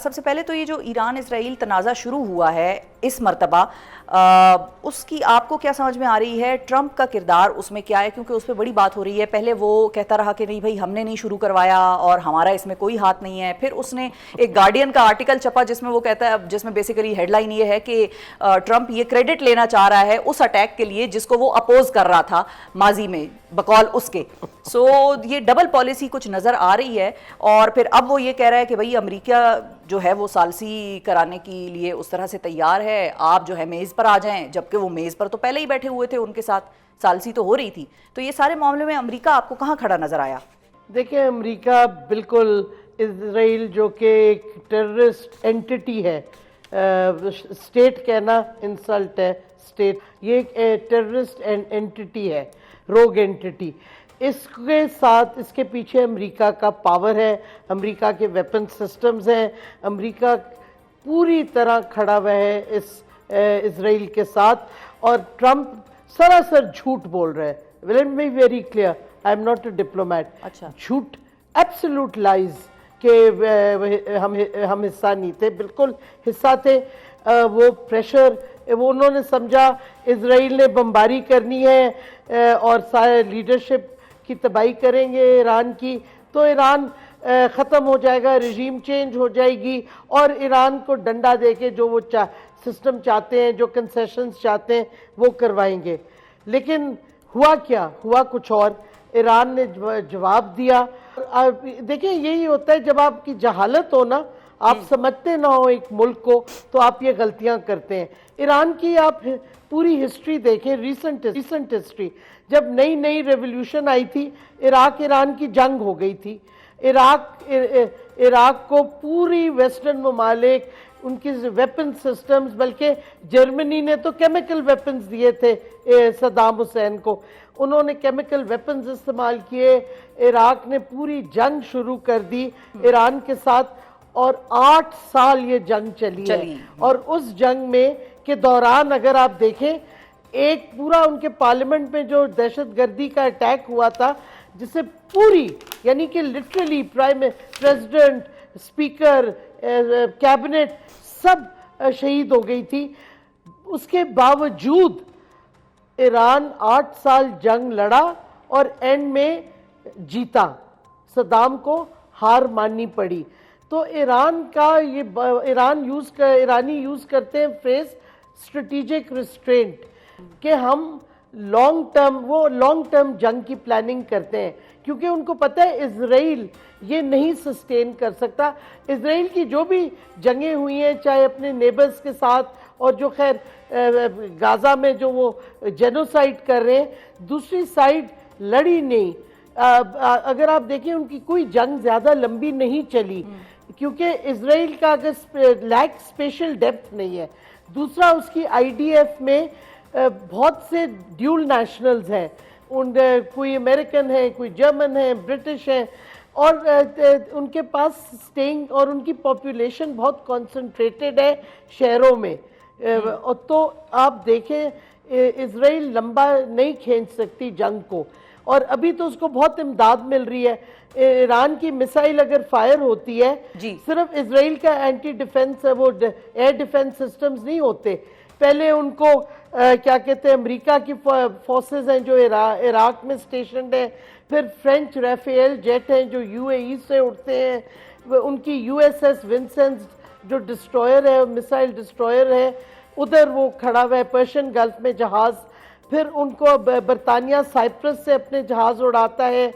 سب سے پہلے تو یہ جو ایران اسرائیل تنازع شروع ہوا ہے اس مرتبہ، اس کی آپ کو کیا سمجھ میں آ رہی ہے؟ ٹرمپ کا کردار اس میں کیا ہے؟ کیونکہ اس پہ بڑی بات ہو رہی ہے. پہلے وہ کہتا رہا کہ نہیں بھائی ہم نے نہیں شروع کروایا اور ہمارا اس میں کوئی ہاتھ نہیں ہے. پھر اس نے ایک گارڈین کا آرٹیکل چھپا جس میں وہ کہتا ہے، جس میں بیسیکلی ہیڈ لائن یہ ہے کہ ٹرمپ یہ کریڈٹ لینا چاہ رہا ہے اس اٹیک کے لیے جس کو وہ اپوز کر رہا تھا ماضی میں بقول اس کے. سو یہ ڈبل پالیسی کچھ نظر آ رہی ہے. اور پھر اب وہ یہ کہہ رہا ہے کہ بھائی امریکہ جو ہے وہ ثالثی کرانے کے لیے اس طرح سے تیار ہے، آپ جو ہے میز پر آ جائیں، جبکہ وہ میز پر تو پہلے ہی بیٹھے ہوئے تھے، ان کے ساتھ ثالثی تو ہو رہی تھی. تو یہ سارے معاملے میں امریکہ آپ کو کہاں کھڑا نظر آیا؟ دیکھیں، امریکہ بالکل اسرائیل جو کہ ایک ٹیررسٹ اینٹی ہے، اسٹیٹ کہنا انسلٹ ہے، اسٹیٹ یہ ایک ٹیررسٹ اینٹی ہے، روگ اینٹی. اس کے ساتھ اس کے پیچھے امریکہ کا پاور ہے، امریکہ کے ویپن سسٹمز ہیں. امریکہ پوری طرح کھڑا ہوا ہے اس اسرائیل کے ساتھ. اور ٹرمپ سراسر جھوٹ بول رہا ہے. Let me be very clear, I am not a diplomat. اچھا، جھوٹ، ایبسلوٹ لائز کہ ہم حصہ نہیں تھے، بالکل حصہ تھے. وہ پریشر، وہ انہوں نے سمجھا اسرائیل نے بمباری کرنی ہے اور سارے لیڈرشپ کی تباہی کریں گے ایران کی، تو ایران ختم ہو جائے گا، رژیم چینج ہو جائے گی اور ایران کو ڈنڈا دے کے جو وہ سسٹم چاہتے ہیں، جو کنسیشنز چاہتے ہیں وہ کروائیں گے. لیکن ہوا کیا؟ ہوا کچھ اور. ایران نے جواب دیا. دیکھیں، یہی ہوتا ہے جب آپ کی جہالت ہو نا، آپ سمجھتے نہ ہو ایک ملک کو، تو آپ یہ غلطیاں کرتے ہیں. ایران کی آپ پوری ہسٹری دیکھیں، ریسنٹ ہسٹری، جب نئی نئی ریولوشن آئی تھی، عراق ایران کی جنگ ہو گئی تھی. عراق کو پوری ویسٹرن ممالک ان کی ویپن سسٹمز، بلکہ جرمنی نے تو کیمیکل ویپنز دیے تھے صدام حسین کو، انہوں نے کیمیکل ویپنز استعمال کیے. عراق نے پوری جنگ شروع کر دی ایران کے ساتھ، اور 8 سال یہ جنگ چلی ہے. اور اس جنگ میں کے دوران اگر آپ دیکھیں، ایک پورا ان کے پارلیمنٹ میں جو دہشت گردی کا اٹیک ہوا تھا، جسے پوری یعنی کہ لٹرلی پریزیڈنٹ، اسپیکر، کیبنٹ سب شہید ہو گئی تھی. اس کے باوجود ایران 8 سال جنگ لڑا اور اینڈ میں جیتا. صدام کو ہار ماننی پڑی. تو ایران کا یہ ایرانی یوز کرتے ہیں فریز اسٹریٹجک ریسٹرینٹ، کہ ہم لانگ ٹرم جنگ کی پلاننگ کرتے ہیں، کیونکہ ان کو پتہ ہے اسرائیل یہ نہیں سسٹین کر سکتا. اسرائیل کی جو بھی جنگیں ہوئی ہیں، چاہے اپنے نیبرز کے ساتھ، اور جو خیر غازہ میں جو وہ جینوسائیڈ کر رہے ہیں، دوسری سائیڈ لڑی نہیں. اگر آپ دیکھیں ان کی کوئی جنگ زیادہ لمبی نہیں چلی، کیونکہ اسرائیل کا اگر لیک اسپیشل ڈیپتھ نہیں ہے. دوسرا، اس کی آئی ڈی ایف میں بہت سے ڈیول نیشنلز ہیں، کوئی امریکن ہے، کوئی جرمن ہے، برٹش ہے، اور ان کے پاس سٹینگ اور ان کی پاپولیشن بہت کنسنٹریٹڈ ہے شہروں میں. تو آپ دیکھیں اسرائیل لمبا نہیں کھینچ سکتی جنگ کو، اور ابھی تو اس کو بہت امداد مل رہی ہے. ایران کی میسائل اگر فائر ہوتی ہے، صرف اسرائیل کا اینٹی ڈیفنس، وہ ایئر ڈیفنس سسٹمز نہیں ہوتے. پہلے ان کو کیا کہتے ہیں، امریکہ کی فورسز ہیں جو عراق میں سٹیشنڈ ہیں، پھر فرینچ ریفیل جیٹ ہیں جو یو اے ای سے اڑتے ہیں، ان کی یو ایس ایس ونسنس جو ڈسٹرائر ہے، میسائل ڈسٹرائر ہے، ادھر وہ کھڑا ہوا ہے پرشین گلف میں جہاز. پھر ان کو برطانیہ سائپرس سے اپنے جہاز اڑاتا ہے.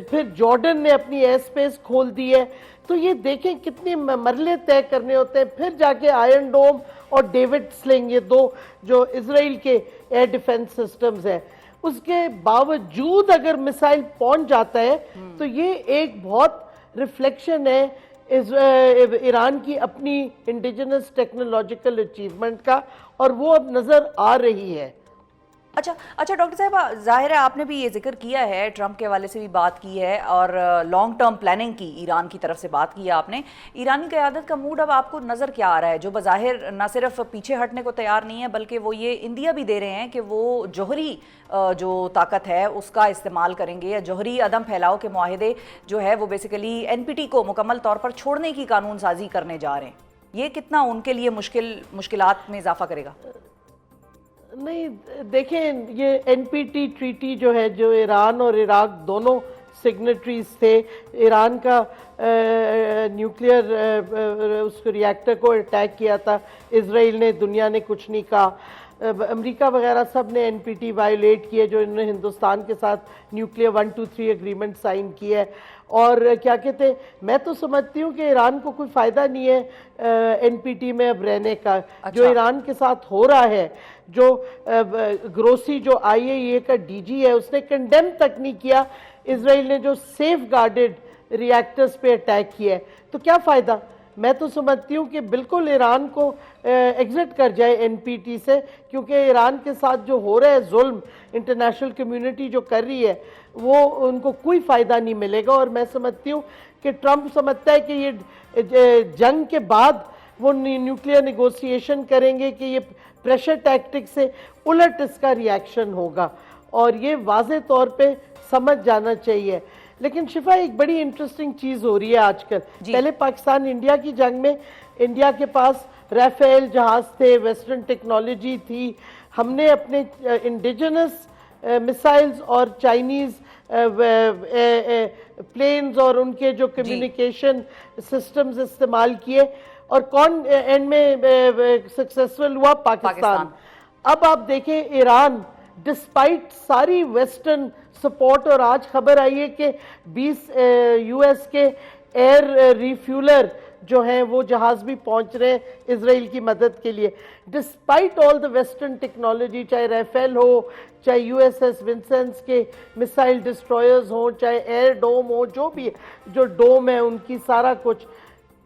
پھر جارڈن نے اپنی ایئر سپیس کھول دی ہے. تو یہ دیکھیں کتنے مرحلے طے کرنے ہوتے ہیں. پھر جا کے آئرن ڈوم اور ڈیوڈ سلنگ، یہ دو جو اسرائیل کے ایئر ڈیفنس سسٹمز ہیں، اس کے باوجود اگر میسائل پہنچ جاتا ہے تو یہ ایک بہت ریفلیکشن ہے ایران کی اپنی انڈیجنس ٹیکنالوجیکل اچیومنٹ کا، اور وہ اب نظر آ رہی ہے. اچھا ڈاکٹر صاحبہ، ظاہر ہے آپ نے بھی یہ ذکر کیا ہے، ٹرمپ کے حوالے سے بھی بات کی ہے اور لانگ ٹرم پلاننگ کی ایران کی طرف سے بات کی ہے آپ نے. ایرانی قیادت کا موڈ اب آپ کو نظر کیا آ رہا ہے، جو بظاہر نہ صرف پیچھے ہٹنے کو تیار نہیں ہے بلکہ وہ یہ اندیا بھی دے رہے ہیں کہ وہ جوہری جو طاقت ہے اس کا استعمال کریں گے، یا جوہری عدم پھیلاؤ کے معاہدے جو ہے وہ بیسیکلی این پی ٹی کو مکمل طور پر چھوڑنے کی قانون سازی کرنے جا رہے ہیں. یہ کتنا ان کے لیے مشکلات میں اضافہ کرے گا؟ نہیں دیکھیں، یہ این پی ٹی ٹریٹی جو ہے، جو ایران اور عراق دونوں سگنیٹریز تھے، ایران کا نیوکلیئر اس ریاکٹر کو اٹیک کیا تھا اسرائیل نے، دنیا نے کچھ نہیں کہا. امریکہ وغیرہ سب نے این پی ٹی وائلیٹ کی ہے، جو انہوں نے ہندوستان کے ساتھ نیوکلیئر 123 اگریمنٹ سائن کی ہے. اور کیا کہتے ہیں، میں تو سمجھتی ہوں کہ ایران کو کوئی فائدہ نہیں ہے این پی ٹی میں اب رہنے کا. جو ایران کے ساتھ ہو رہا ہے، جو گروسی جو آئی اے ای اے کا ڈی جی ہے، اس نے کنڈیم تک نہیں کیا اسرائیل نے جو سیف گارڈڈ ریاکٹرز پہ اٹیک کیا ہے. تو کیا فائدہ؟ میں تو سمجھتی ہوں کہ بالکل ایران کو ایگزٹ کر جائے این پی ٹی سے، کیونکہ ایران کے ساتھ جو ہو رہا ہے ظلم، انٹرنیشنل کمیونٹی جو کر رہی ہے، وہ ان کو کوئی فائدہ نہیں ملے گا. اور میں سمجھتی ہوں کہ ٹرمپ سمجھتا ہے کہ یہ جنگ کے بعد وہ نیوکلیئر نیگوسیشن کریں گے کہ یہ پریشر ٹیکٹک سے الٹ اس کا ریاکشن ہوگا، اور یہ واضح طور پہ سمجھ جانا چاہیے. لیکن شفا، ایک بڑی انٹرسٹنگ چیز ہو رہی ہے آج کل. پہلے پاکستان انڈیا کی جنگ میں انڈیا کے پاس ریفیل جہاز تھے، ویسٹرن ٹیکنالوجی تھی. ہم نے اپنے انڈیجنس میسائلز اور چائنیز پلینز اور ان کے جو کمیونیکیشن سسٹمز استعمال کیے، اور کون اینڈ میں سکسیسفل ہوا؟ پاکستان. اب آپ دیکھیں ایران ڈسپائٹ ساری ویسٹرن سپورٹ، اور آج خبر آئی ہے کہ 20 یو ایس کے ایئر ریفیولر جو ہیں وہ جہاز بھی پہنچ رہے ہیں اسرائیل کی مدد کے لیے. Despite all the western technology, چاہے ریفیل ہو، چاہے یو ایس ایس ونسنس کے میسائل ڈسٹرائرز ہوں، چاہے ایئر ڈوم ہو، جو بھی جو ڈوم ہے ان کی سارا کچھ،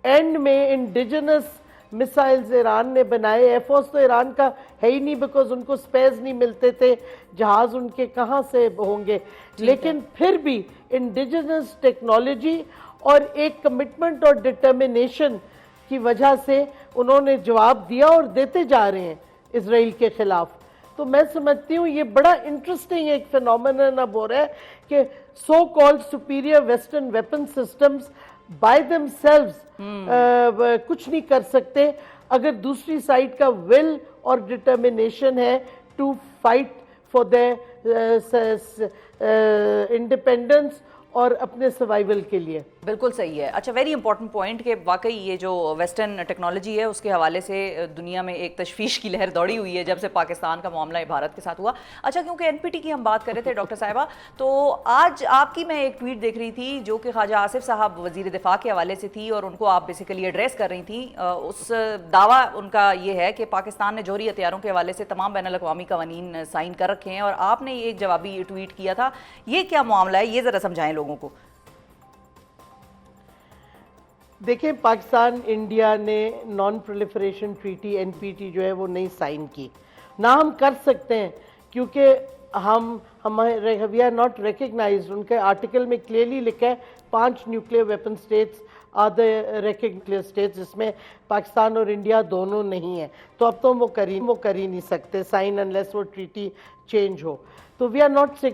اینڈ میں انڈیجنس میسائلز ایران نے بنائے. ایئر فورس تو ایران کا ہے ہی نہیں، بیکاز ان کو سپیس نہیں ملتے تھے، جہاز ان کے کہاں سے ہوں گے. لیکن پھر بھی انڈیجنس ٹیکنالوجی اور ایک کمٹمنٹ اور ڈٹرمنیشن کی وجہ سے انہوں نے جواب دیا اور دیتے جا رہے ہیں اسرائیل کے خلاف. تو میں سمجھتی ہوں یہ بڑا انٹرسٹنگ ایک فینومینن اب ہو رہا ہے کہ so called superior western weapon systems by them selves کچھ نہیں کر سکتے اگر دوسری سائڈ کا ول اور ڈٹرمنیشن ہے to fight for their independence اور اپنے سروائیول کے لیے. بالکل صحیح ہے. اچھا، ویری امپورٹنٹ پوائنٹ کہ واقعی یہ جو ویسٹرن ٹیکنالوجی ہے اس کے حوالے سے دنیا میں ایک تشویش کی لہر دوڑی ہوئی ہے جب سے پاکستان کا معاملہ بھارت کے ساتھ ہوا. اچھا، کیونکہ این پی ٹی کی ہم بات کر رہے تھے ڈاکٹر صاحبہ، تو آج آپ کی میں ایک ٹویٹ دیکھ رہی تھی جو کہ خواجہ آصف صاحب وزیر دفاع کے حوالے سے تھی، اور ان کو آپ بیسیکلی ایڈریس کر رہی تھیں. اس دعویٰ ان کا یہ ہے کہ پاکستان نے جوہری ہتھیاروں کے حوالے سے تمام بین الاقوامی قوانین سائن کر رکھے ہیں، اور آپ نے ایک جوابی ٹویٹ کیا تھا. یہ کیا معاملہ ہے؟ یہ ذرا سمجھائیں لوگوں کو. دیکھیں، پاکستان انڈیا نے non proliferation treaty N P T جو ہے وہ نہیں سائن کی. نہ ہم کر سکتے ہیں کیونکہ وی آر ناٹ ریکگنائزڈ. ان کے آرٹیکل میں کلیئرلی لکھا ہے 5 nuclear weapon states are the recognized states, جس میں پاکستان اور انڈیا دونوں نہیں ہیں. تو اب تو وہ کر ہی نہیں سکتے سائن انلیس وہ ٹریٹی چینج ہو. تو وی آر ناٹ.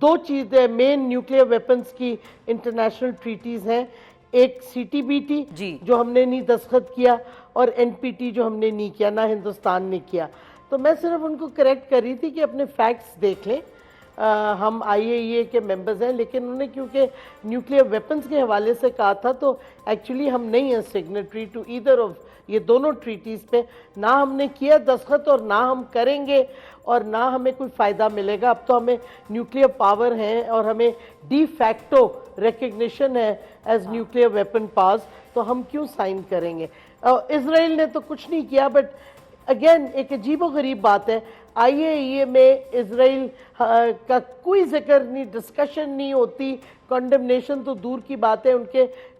2 چیزیں مین نیوکلیئر ویپنز کی انٹرنیشنل ٹریٹیز ہیں، ایک سی ٹی بی ٹی جو ہم نے نہیں دستخط کیا، اور این پی ٹی جو ہم نے نہیں کیا، نہ ہندوستان نے کیا. تو میں صرف ان کو کریکٹ کر رہی تھی کہ اپنے فیکٹس دیکھ لیں. ہم آئی اے ای اے کے ممبرز ہیں، لیکن انہوں نے کیونکہ نیوکلیئر ویپنز کے حوالے سے کہا تھا، تو ایکچولی ہم نہیں ہیں سگنیٹری ٹو ایدر آف یہ دونوں ٹریٹیز پہ. نہ ہم نے کیا دستخط اور نہ ہم کریں گے، اور نہ ہمیں کوئی فائدہ ملے گا. اب تو ہمیں نیوکلیئر پاور ہیں اور ہمیں ڈی فیکٹو ریکگنیشن ہے ایز نیوکلیئر ویپن پاورز، تو ہم کیوں سائن کریں گے؟ اسرائیل نے تو کچھ نہیں کیا. بٹ اگین ایک عجیب و غریب بات ہے، آئی اے ای اے میں اسرائیل کا کوئی ذکر نہیں، ڈسکشن نہیں ہوتی. کنڈمنیشن تو دور کی بات ہے، ان کے